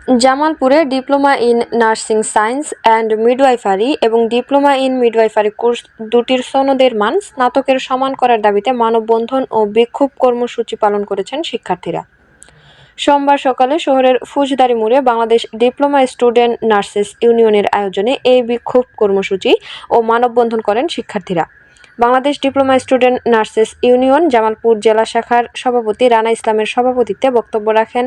জামালপুরে diploma in nursing science and midwifery এবং diploma in midwifery course দুটির সনদের মান স্নাতকের সমান করার দাবিতে মানববন্ধন ও বিক্ষোভ কর্মসূচি পালন করেছেন শিক্ষার্থীরা। সোমবার সকালে শহরের ফৌজদারি মোড়ে বাংলাদেশ ডিপ্লোমা স্টুডেন্ট নার্সেস ইউনিয়নের আয়োজনে এই বিক্ষোভ কর্মসূচি ও মানববন্ধন করেন শিক্ষার্থীরা। Bangladesh diploma student nurses union Jamalpur জেলা শাখার সভাপতি রানা ইসলামের সভাপতিত্বে বক্তব্য রাখেন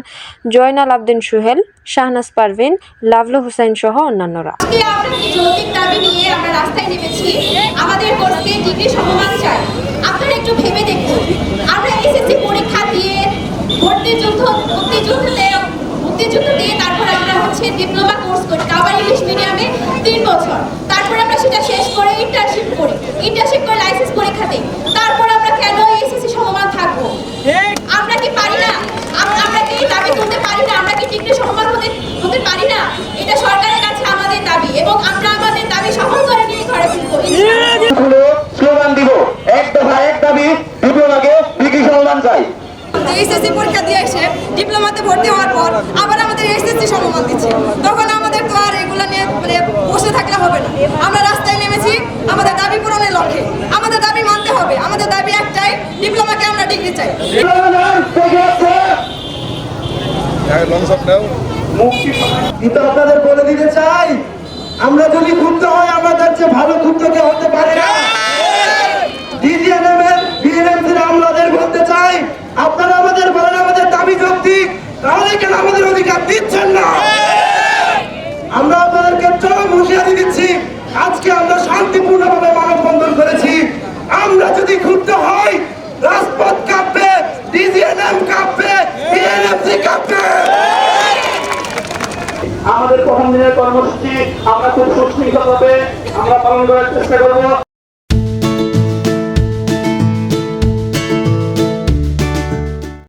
জয়নাল আবদিন সুহেল, শাহনাজ পারভিন, লাভলু হুসাইন সহ অন্যান্যরা। আমাদের কোর্সকে ডিগ্রি সমমান চাই। আপনারা একটু ভেবে দেখুন, আমরা এসএসসি পরীক্ষা দিয়ে মুক্তিযুদ্ধ দিয়ে তারপর আমরা ডিপ্লোমা কোর্স করি, আবার ইংলিশ মিডিয়ামে 3 বছর। তারপর আমরা সেটা শেষ করে ইন্টার্নশিপ করি, লাইসেন্স পরীক্ষা দিই। তারপর আমরা কেন এসএসসি সমমান থাকবো? আমরা কি পারি না? আমরা কি দাবি করতে পারি না? আমরা কি ডিগ্রি সমমান হতে পারি না? এটা সরকারের কাছে আমাদের দাবি এবং আমরা আমাদের দাবি সফল করে নিয়ে ঘরে ফিরবো। স্লোগান দিব, এক দফা এক দাবি, ডিপ্লোমাকে ডিগ্রি সমমান চাই। এসএসসি পরীক্ষা দিয়ে এসে ডিপ্লোমাতে ভর্তি হওয়ার পর আবার আমাদের এসএসসি সমমান দিচ্ছে, তখন আমাদের তো আর এগুলো নিয়ে বসে থাকলে হবে না। আমরা রাস্তায় নেমেছি আমাদের দাবি পূরণের লক্ষ্যে। আমাদের দাবি মানতে হবে, আমাদের দাবি একটাই, ডিপ্লোমাকে আমরা ডিগ্রি চাই। আপনাদের বলে দিতে চাই, আমরা যদি ক্ষুব্ধ হয় আমাদের চেয়ে ভালো ক্ষুব্ধ কেউ হতে পারে না। আমলাদের বলতে চাই, আপনারা আমাদের বলেন আমাদের দাবি যৌক্তিক, তাহলে কেন আমাদের অধিকার দিচ্ছেন না? আমরা আপনাদেরকে চরম হুঁশিয়ারি দিচ্ছি। আজকে আমরা শান্তিপূর্ণভাবে মানববন্ধন করেছি। আমরা যদি ক্ষুব্ধ হই, রাজপথ কাঁপবে, ডিজিএনএম কাঁপবে, বিএনএফসি কাঁপবে। আমাদের প্রথম দিনের কর্মসূচি আমরা খুব সুশৃঙ্খলভাবে আমরা পালন করার চেষ্টা করব।